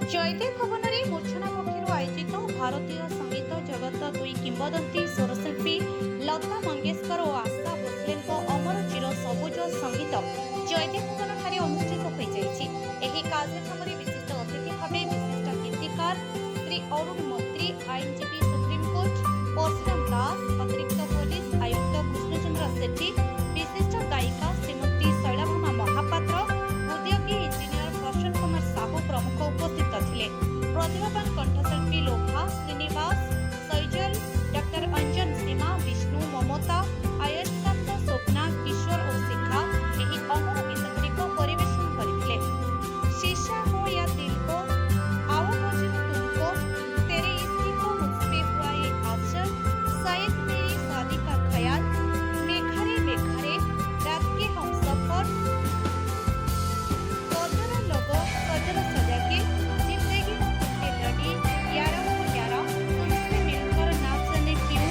जयदेव भवन में मूर्छना पक्षर आयोजित भारतीय संगीत जगत दुई किंवदंती स्वरशिल्पी लता मंगेशकर और आशा भोसले अमर चिर सबुज संगीत जयदेव भवन ठारे अनुष्ठित हो कार्यक्रम में विशिष्ट अतिथि भाव विशिष्ट गीतिकार श्री अरुण मंत्री आईनजीवी सुप्रीमकोर्ट परशुराम दास अतिरिक्त पुलिस आयुक्त कृष्णचंद्र सेठी विशिष्ट गायिका श्रीमती शैलाभामा महापात्र उद्योगी इंजीनियर प्रसन्न कुमार साहू प्रमुख उपस्थित थे। प्रतिभावान कंठशिल्पी लोभा श्रीनिवास सैजल डॉक्टर अंजन सीमा विष्णु ममता आयस्कांत स्वप्ना किशोर और शिखा यही अमर गीतगुड़िक परिवेशन करते। शीशा हो या दिल को आओ बजू तुमको तेरे इश्क को मुझपे हुआ ये आचर शायद मेरी शादी का ख्याल मेघरे मेघरे रात के हम सफर कजरा लोगो कजरा सजा के जिंदगी के लड़ी यारा हो यारा तुमसे मिलकर ना जाने क्यों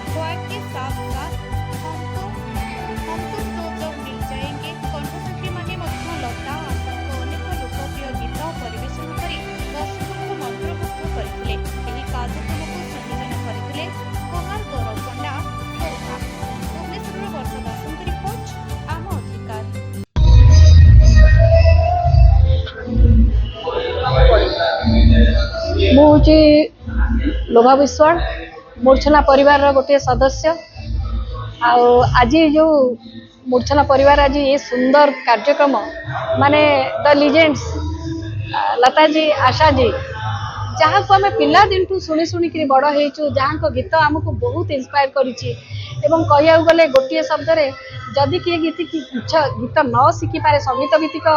हुआ के साथ साथ हम तो जब मिल जाएंगे कंठशिल्पी माने मध्य लता आशा अनेक लोकप्रिय गीत परिवेशन कर दर्शकों मंत्रमुग्ध करते। कार्यक्रम को संयोजन करते कुमार गौरव पंडा खोर्धा। भुवनेश्वर वर्षा दासଙ୍କ रिपोर्ट आम अधिकार। मुझे लोभा विश्वाल मूर्छना परिवार गोटे सदस्य आज जो मूर्छना परिवार आज ये सुंदर कार्यक्रम माने द लिजेंड्स लता जी आशा जी जहाँ को आम पिला दिन शुणी शुणिक बड़ हो जहाँ को गीत आमको बहुत इंस्पायर करुच्ची कह गले गोटे शब्द जदि किए गीत न शिखिपे संगीत भित्तिक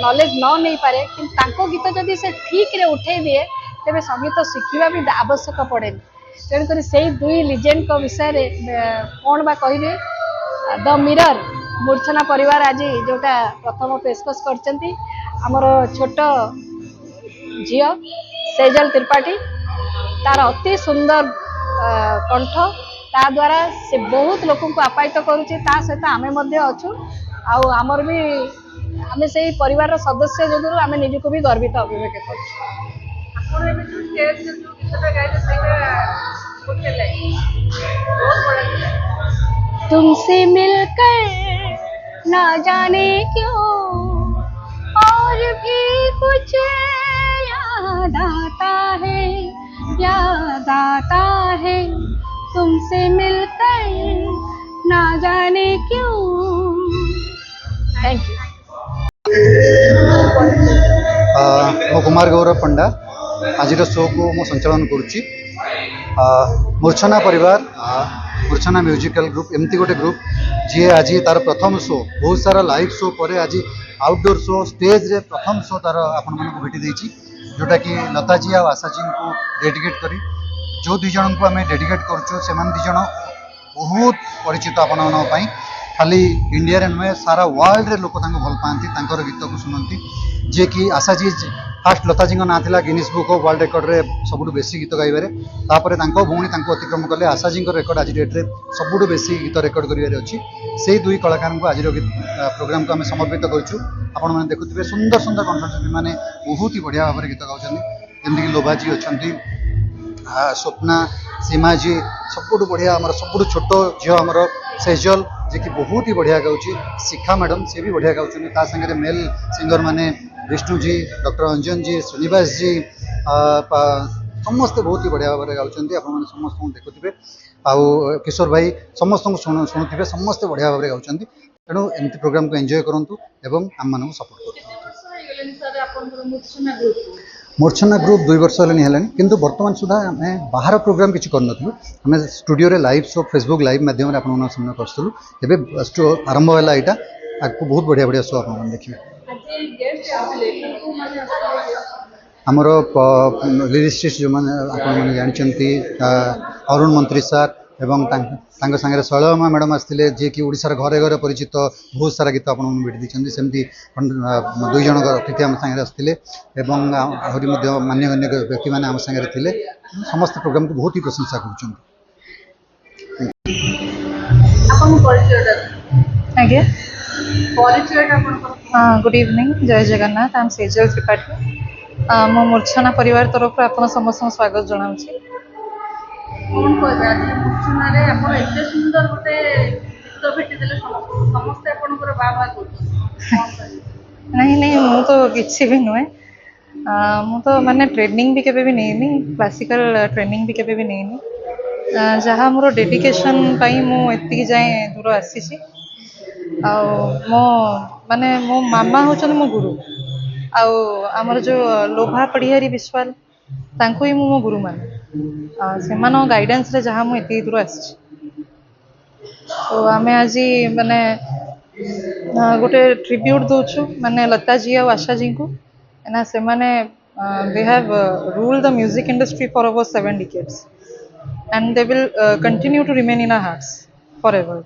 नॉलेज न नहीं पारे कि गीत जदि से ठीक रे उठे दिए तेरे संगीत शिखा भी आवश्यक पड़े। तेणुक से दुई लिजेंड विषय कौन बा कहे द मिरर मूर्छना परिवार आज जोटा प्रथम पेशकश कर छोट झी सेजल त्रिपाठी तार अति सुंदर कंठ ता द्वारा से बहुत लोक को आपायित करुच्चे सहित आमे अच्छु आमर भी आमे से परिवार सदस्य जो आमे निजको भी गर्वित अभिव्यक्त तुमसे मिलकर ना जाने क्यों और भी कुछ याद आता है तुमसे मिलकर ना जाने क्यों। Thank you. मो कुमार गौरव पंडा आज शो को मु संचालन करुच्ची मूर्छना परिवार मूर्छना म्यूजिकल ग्रुप एमती गोटे ग्रुप जी आज तार प्रथम शो बहुत सारा लाइव शो पर आज आउटडोर शो स्टेज रे प्रथम शो तार आपण मन को भेटी देछि जोटा कि लता जी और आशा जी को डेडिकेट करी जो दुई जन को आम डेडिकेट करुचु से दुई जन बहुत परिचित आपण खाली इंडिया रे नुहे सारा वर्ल्ड रे लोक भल पाती गीत को शुणती जे कि आशा जी फास्ट लता जी ना था Guinness book of world record रे सबुठ बेसी गीत गाइबारे तापर भौणी अतिक्रम कले आशा जी रेकर्ड आज डेट रे सबुठ बेसी गीत रेकर्ड करिवारे अछि से दुई कलाकार को आज प्रोग्राम को आम समर्पित करूँ। आपण मैंने देखुए सुंदर सुंदर कंठशिल्पी मैंने बहुत ही बढ़िया भाव में गीत गाँव जमीक लोभा जी अच्छा स्वप्ना सीमा जी सबुठ बढ़िया आम सबुठ छोट झील आमर सेजल जे कि बहुत ही बढ़िया गाँची शिखा मैडम सी भी बढ़िया गाँव मेल सिंगर माने विष्णु जी डॉक्टर अंजन जी श्रीनिवास जी समस्ते बहुत ही बढ़िया भाव में गाँव आप समस्त देखुए आउ किशोर भाई समस्त शुणुवे समस्ते बढ़िया भाव में गाँव तेणु एमती प्रोग्राम को एंजॉय करूँ एवं आम मान सपोर्ट करूँ। मूर्छना ग्रुप 2 वर्ष है किंतु वर्तमान सुधा आम बाहर प्रोग्राम किसी करूँ आम स्टूडियो रे लाइव शो फेसबुक लाइव माध्यम आप सामने करूँ एवं आरंभ है यहाँ आपको बहुत बढ़िया बढ़िया शो आप देखिए आमर लिरिसिस्ट जो मैंने जानते अरुण मंत्री सार एवं सांगे शैलभामा मैडम आसते जी कि ओडिशार घरे घरे परिचित बहुत सारा गीत आपड़ी भेटी सेमती दुई जन अतिथि आम सागे आसते आहरी मान्यगण्य व्यक्ति मैंने आम सागे थे समस्त प्रोग्राम को बहुत ही प्रशंसा कर। गुड इवनिंग जय जगन्नाथ आई एम सेजल त्रिपाठी मो मूर्छना परिवार तरफ आपण समस्त स्वागत जनाऊँच। कौन कहबे आज मूर्छना रे आपण एते सुंदर गोटे गीत भेटी देले समस्त आपनकर बाबा करछन कौन कहबे नहीं नहीं मु तो किसी भी नुहे मु तो माने ट्रेनिंग भी केबे भी नहीं क्लासिकल ट्रेनिंग भी केबे भी नहीं जहाँ मोर डेडिकेशन पाई मु एतिक जाए दूर आसी मो माने मो मामा होचन मो गुरु आमर जो लोभा पढ़ियारी विश्वाल तांको ही मो गुरु माने से गाइडेंस रे जहाँ मु एतिक दूर आसी तो आमे आज माने गोटे ट्रिब्यूट दौचु माने लता जी और आशा जी को ना से माने they have ruled the music industry for over 7 decades and they will continue to remain in our hearts forever।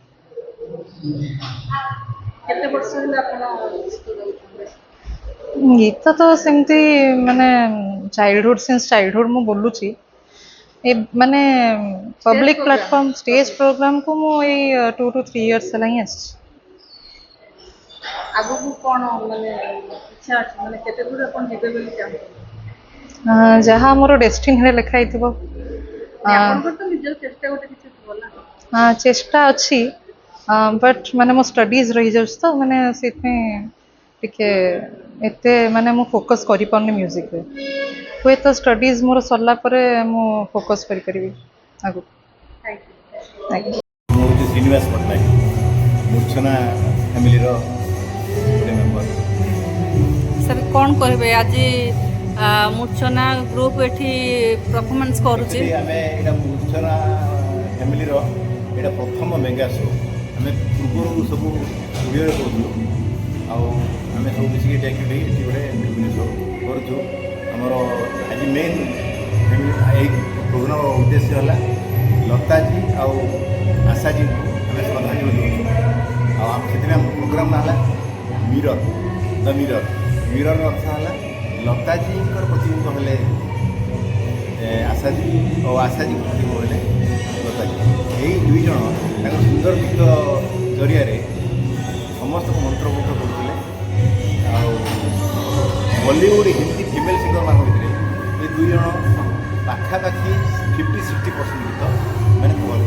केते वर्ष होला आपण गीत गाउछन गीत तो सेमती माने चाइल्डहुड सिंस चाइल्डहुड मु बोलुची ए माने पब्लिक प्लेटफॉर्म स्टेज प्रोग्राम को मु 2 to 3 years हला ही आसी आगु को कोन माने इच्छा अछि माने केते दूर आपण जेबे बोली चाहू जहाँ मोर डेस्टिनी रे लिखा हिथिबो आपनकर तो निज चेष्टा गोटे किछ बोला हाँ चेष्टा अच्छी बट माने मो स्टडीज रही जाउछ तो माने सेथे टिके एते माने मो फोकस करि पारनी म्यूजिक रे हुए तो स्टडीज मोर सरला परे मो फोकस करि करबी आगु। थैंक यू मोर श्रीनिवास पट्टनायक मूर्छना फैमिली रो मेंबर। सर कौन कहबे आज मूर्छना ग्रुप एठी परफॉर्मेंस करूचे आमे एटा मूर्छना फैमिली रो एटा प्रथम मेगा शो आमे पूर्व सब स्टूडियो रे करूँ आमे सब मिसिक एक्टिविटी एठी गोटे मिलमिल शो करूँ हमर आज मेन प्रोग्राम उद्देश्य है लता जी आशा जी आम श्रद्धांजलि दूँ प्रोग्राम ना मिरर द मिरर अर्थ है लता जी प्रतिबिंब हेले आशा जी और आशा जी प्रतिबिंब हेले लता जी यही दुई जन सुंदर गीत जरिया समस्त को मंत्रमुग्ध करते बॉलीवुड हिंदी फीमेल सिंगर मान भितर ये दुई जन पाखापाखि 50-60% गीत मैंने कवर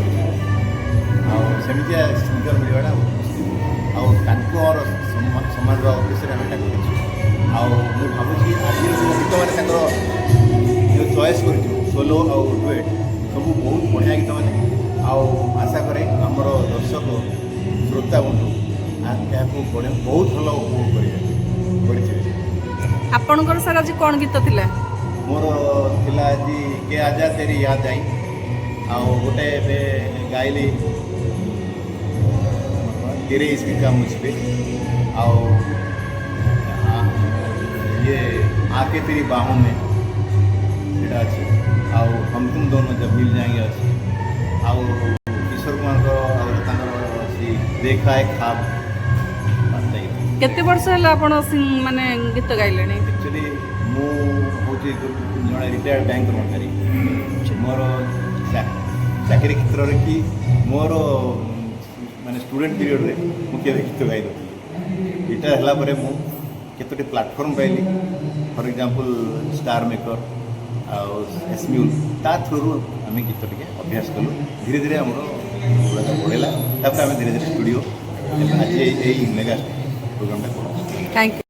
करमिया सिंगर मिलवाटा और समाज उद्देश्य आम मुझे भावी आज गीत मैंने जो चॉइस कर सोलो और डुएट सब बहुत बढ़िया गीत मैंने आशा करे आमर दर्शक श्रोता बंधु यहाँ बहुत भल उपभोग करेंगे। आपणकर सर आज कौन गीत थिला मोर थिला आज के आजा तेरी याद आई गोटे गाइली तेरे इसकी का मुझ पे ये आके तेरी बाहों में सेटा अच्छे हम तुम दोनों जब मिल जाएंगे अच्छे किशोर कुमार सी देखा है खाब केते वर्ष होला आपण माने गीत गाइले एक्चुअली मु होची जड़े रिटायर्ड बैंक कर्मचारी मोर चाकरी क्षेत्र रे कि मोर माने स्टूडेंट पीरियड रे मु केबे गीत गाइ दो रिटायर हला परे मु केतोटी प्लेटफॉर्म पाइली for example StarMaker Smule ता थ्रू आम गीत टे अभ्यास कलु धीरे धीरे आम बढ़ेगा तापर आम धीरे धीरे स्टूडियो आज यही मेगा प्रोग्राम थैंक यू।